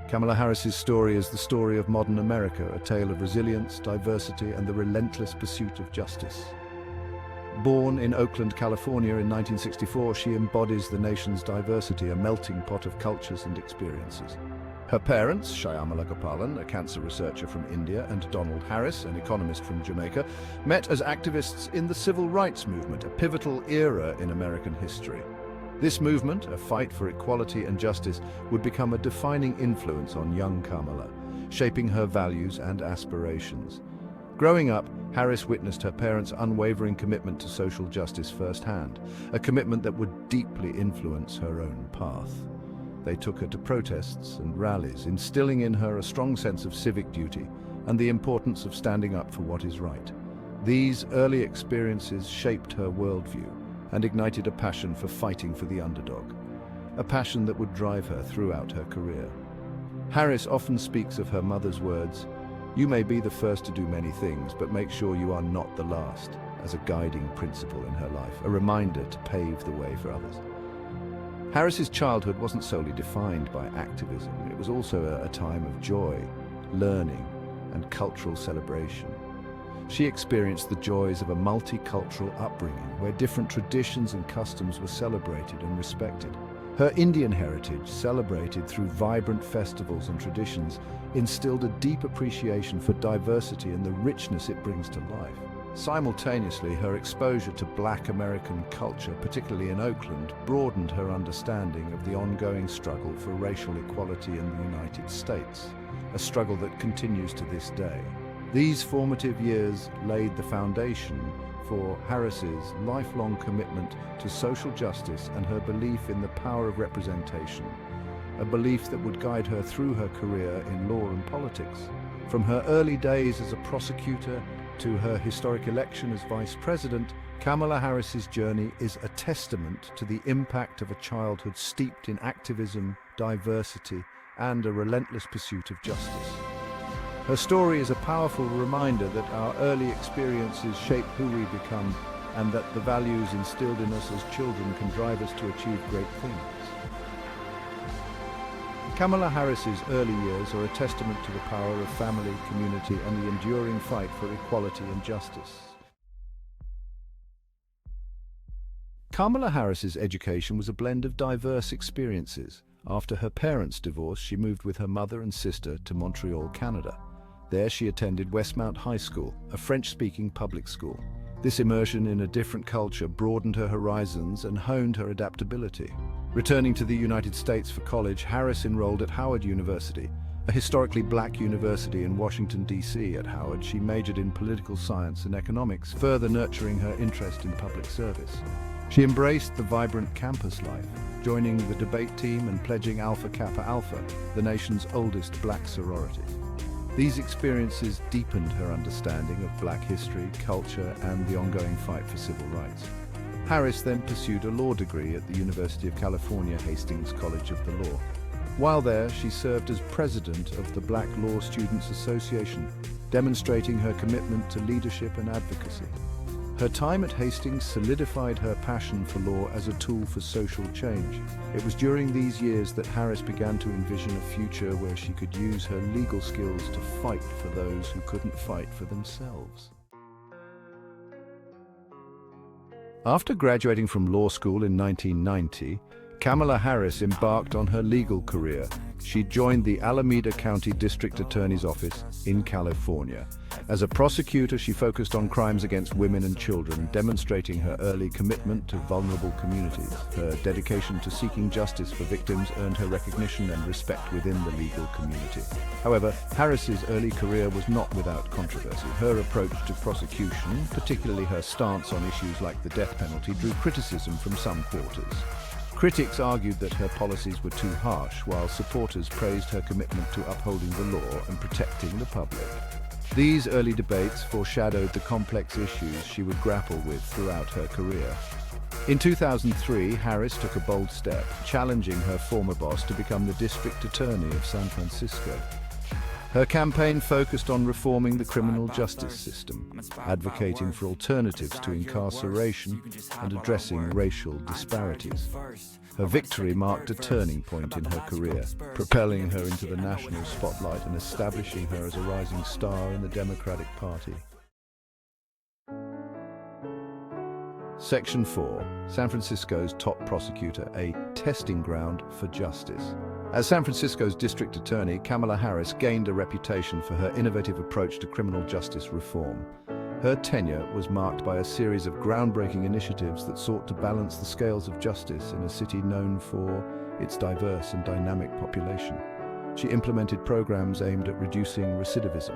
Kamala Harris's story is the story of modern America, a tale of resilience, diversity, and the relentless pursuit of justice. Born in Oakland, California in 1964, she embodies the nation's diversity, a melting pot of cultures and experiences. Her parents, Shyamala Gopalan, a cancer researcher from India, and Donald Harris, an economist from Jamaica, met as activists in the civil rights movement, a pivotal era in American history. This movement, a fight for equality and justice, would become a defining influence on young Kamala, shaping her values and aspirations. Growing up, Harris witnessed her parents' unwavering commitment to social justice firsthand, a commitment that would deeply influence her own path. They took her to protests and rallies, instilling in her a strong sense of civic duty and the importance of standing up for what is right. These early experiences shaped her worldview and ignited a passion for fighting for the underdog, a passion that would drive her throughout her career. Harris often speaks of her mother's words, "You may be the first to do many things, but make sure you are not the last," as a guiding principle in her life, a reminder to pave the way for others. Harris's childhood wasn't solely defined by activism. It was also a time of joy, learning, and cultural celebration. She experienced the joys of a multicultural upbringing where different traditions and customs were celebrated and respected. Her Indian heritage, celebrated through vibrant festivals and traditions, instilled a deep appreciation for diversity and the richness it brings to life. Simultaneously, her exposure to Black American culture, particularly in Oakland, broadened her understanding of the ongoing struggle for racial equality in the United States, a struggle that continues to this day. These formative years laid the foundation for Harris's lifelong commitment to social justice and her belief in the power of representation, a belief that would guide her through her career in law and politics. From her early days as a prosecutor to her historic election as vice president, Kamala Harris's journey is a testament to the impact of a childhood steeped in activism, diversity, and a relentless pursuit of justice. Her story is a powerful reminder that our early experiences shape who we become, and that the values instilled in us as children can drive us to achieve great things. Kamala Harris's early years are a testament to the power of family, community, and the enduring fight for equality and justice. Kamala Harris's education was a blend of diverse experiences. After her parents' divorce, she moved with her mother and sister to Montreal, Canada. There she attended Westmount High School, a French-speaking public school. This immersion in a different culture broadened her horizons and honed her adaptability. Returning to the United States for college, Harris enrolled at Howard University, a historically Black university in Washington, D.C. At Howard, she majored in political science and economics, further nurturing her interest in public service. She embraced the vibrant campus life, joining the debate team and pledging Alpha Kappa Alpha, the nation's oldest Black sorority. These experiences deepened her understanding of Black history, culture, and the ongoing fight for civil rights. Harris then pursued a law degree at the University of California, Hastings College of the Law. While there, she served as president of the Black Law Students Association, demonstrating her commitment to leadership and advocacy. Her time at Hastings solidified her passion for law as a tool for social change. It was during these years that Harris began to envision a future where she could use her legal skills to fight for those who couldn't fight for themselves. After graduating from law school in 1990, Kamala Harris embarked on her legal career. She joined the Alameda County District Attorney's Office in California. As a prosecutor, she focused on crimes against women and children, demonstrating her early commitment to vulnerable communities. Her dedication to seeking justice for victims earned her recognition and respect within the legal community. However, Harris's early career was not without controversy. Her approach to prosecution, particularly her stance on issues like the death penalty, drew criticism from some quarters. Critics argued that her policies were too harsh, while supporters praised her commitment to upholding the law and protecting the public. These early debates foreshadowed the complex issues she would grapple with throughout her career. In 2003, Harris took a bold step, challenging her former boss to become the district attorney of San Francisco. Her campaign focused on reforming the criminal justice system, advocating for alternatives to incarceration and addressing racial disparities. Her victory marked a turning point in her career, propelling her into the national spotlight and establishing her as a rising star in the Democratic Party. Section 4. San Francisco's top prosecutor, a testing ground for justice. As San Francisco's district attorney, Kamala Harris gained a reputation for her innovative approach to criminal justice reform. Her tenure was marked by a series of groundbreaking initiatives that sought to balance the scales of justice in a city known for its diverse and dynamic population. She implemented programs aimed at reducing recidivism,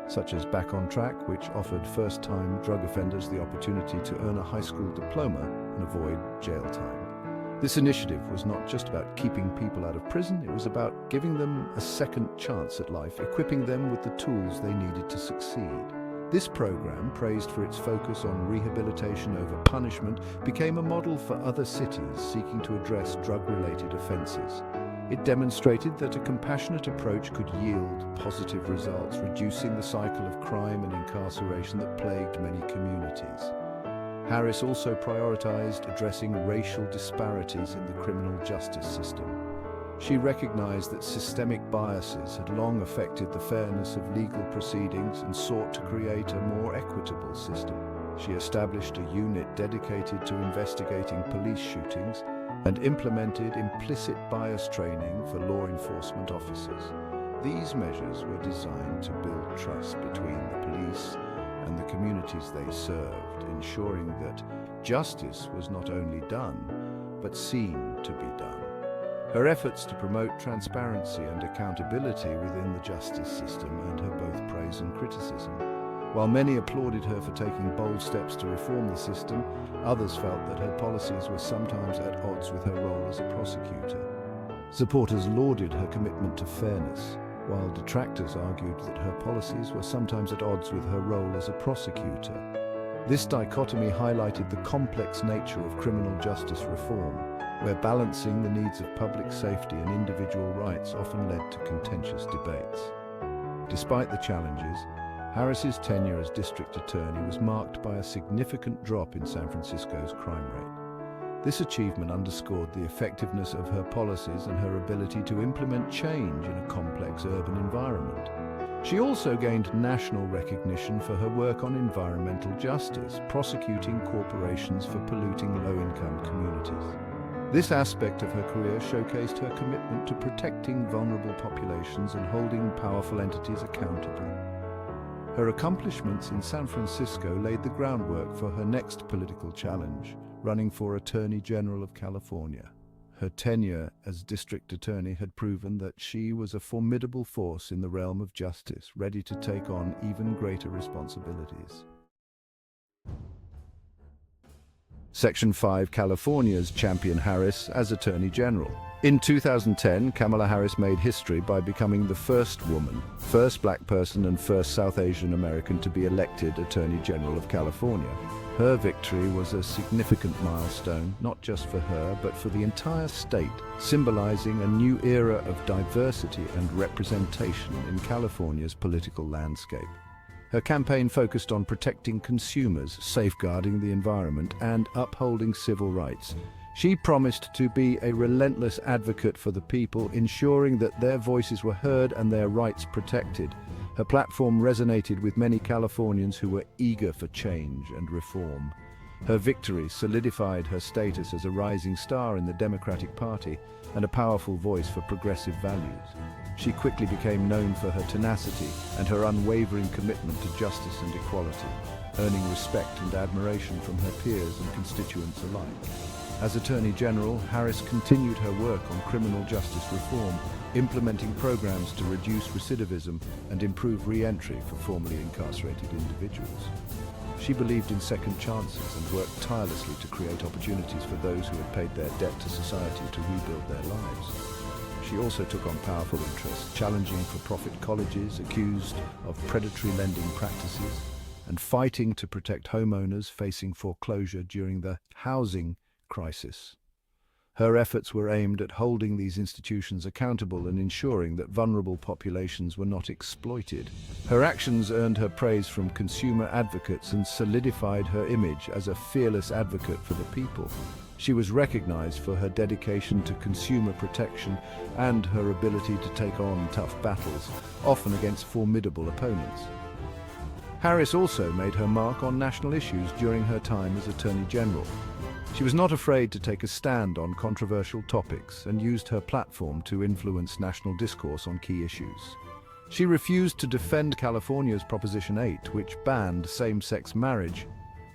such as Back on Track, which offered first-time drug offenders the opportunity to earn a high school diploma and avoid jail time. This initiative was not just about keeping people out of prison, it was about giving them a second chance at life, equipping them with the tools they needed to succeed. This program, praised for its focus on rehabilitation over punishment, became a model for other cities seeking to address drug-related offenses. It demonstrated that a compassionate approach could yield positive results, reducing the cycle of crime and incarceration that plagued many communities. Harris also prioritized addressing racial disparities in the criminal justice system. She recognized that systemic biases had long affected the fairness of legal proceedings and sought to create a more equitable system. She established a unit dedicated to investigating police shootings and implemented implicit bias training for law enforcement officers. These measures were designed to build trust between the police and the communities they served, ensuring that justice was not only done, but seen to be done. Her efforts to promote transparency and accountability within the justice system earned her both praise and criticism. While many applauded her for taking bold steps to reform the system, others felt that her policies were sometimes at odds with her role as a prosecutor. Supporters lauded her commitment to fairness, while detractors argued that her policies were sometimes at odds with her role as a prosecutor. This dichotomy highlighted the complex nature of criminal justice reform, where balancing the needs of public safety and individual rights often led to contentious debates. Despite the challenges, Harris's tenure as district attorney was marked by a significant drop in San Francisco's crime rate. This achievement underscored the effectiveness of her policies and her ability to implement change in a complex urban environment. She also gained national recognition for her work on environmental justice, prosecuting corporations for polluting low-income communities. This aspect of her career showcased her commitment to protecting vulnerable populations and holding powerful entities accountable. Her accomplishments in San Francisco laid the groundwork for her next political challenge, running for Attorney General of California. Her tenure as district attorney had proven that she was a formidable force in the realm of justice, ready to take on even greater responsibilities. Section 5. California's champion Harris as Attorney General. In 2010, Kamala Harris made history by becoming the first woman, first black person and first South Asian American to be elected Attorney General of California. Her victory was a significant milestone, not just for her, but for the entire state, symbolizing a new era of diversity and representation in California's political landscape. Her campaign focused on protecting consumers, safeguarding the environment, and upholding civil rights. She promised to be a relentless advocate for the people, ensuring that their voices were heard and their rights protected. Her platform resonated with many Californians who were eager for change and reform. Her victory solidified her status as a rising star in the Democratic Party and a powerful voice for progressive values. She quickly became known for her tenacity and her unwavering commitment to justice and equality, earning respect and admiration from her peers and constituents alike. As Attorney General, Harris continued her work on criminal justice reform, implementing programs to reduce recidivism and improve re-entry for formerly incarcerated individuals. She believed in second chances and worked tirelessly to create opportunities for those who had paid their debt to society to rebuild their lives. She also took on powerful interests, challenging for-profit colleges accused of predatory lending practices and fighting to protect homeowners facing foreclosure during the housing crisis. Her efforts were aimed at holding these institutions accountable and ensuring that vulnerable populations were not exploited. Her actions earned her praise from consumer advocates and solidified her image as a fearless advocate for the people. She was recognized for her dedication to consumer protection and her ability to take on tough battles, often against formidable opponents. Harris also made her mark on national issues during her time as Attorney General. She was not afraid to take a stand on controversial topics and used her platform to influence national discourse on key issues. She refused to defend California's Proposition 8, which banned same-sex marriage,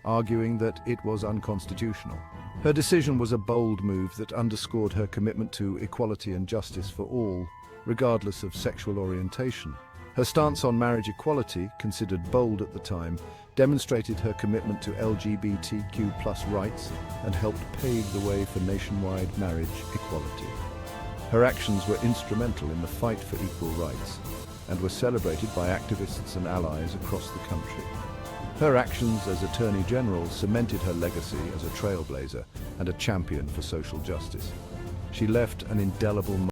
arguing that it was unconstitutional. Her decision was a bold move that underscored her commitment to equality and justice for all, regardless of sexual orientation. Her stance on marriage equality, considered bold at the time, demonstrated her commitment to LGBTQ+ rights and helped pave the way for nationwide marriage equality. Her actions were instrumental in the fight for equal rights and were celebrated by activists and allies across the country. Her actions as Attorney General cemented her legacy as a trailblazer and a champion for social justice. She left an indelible mark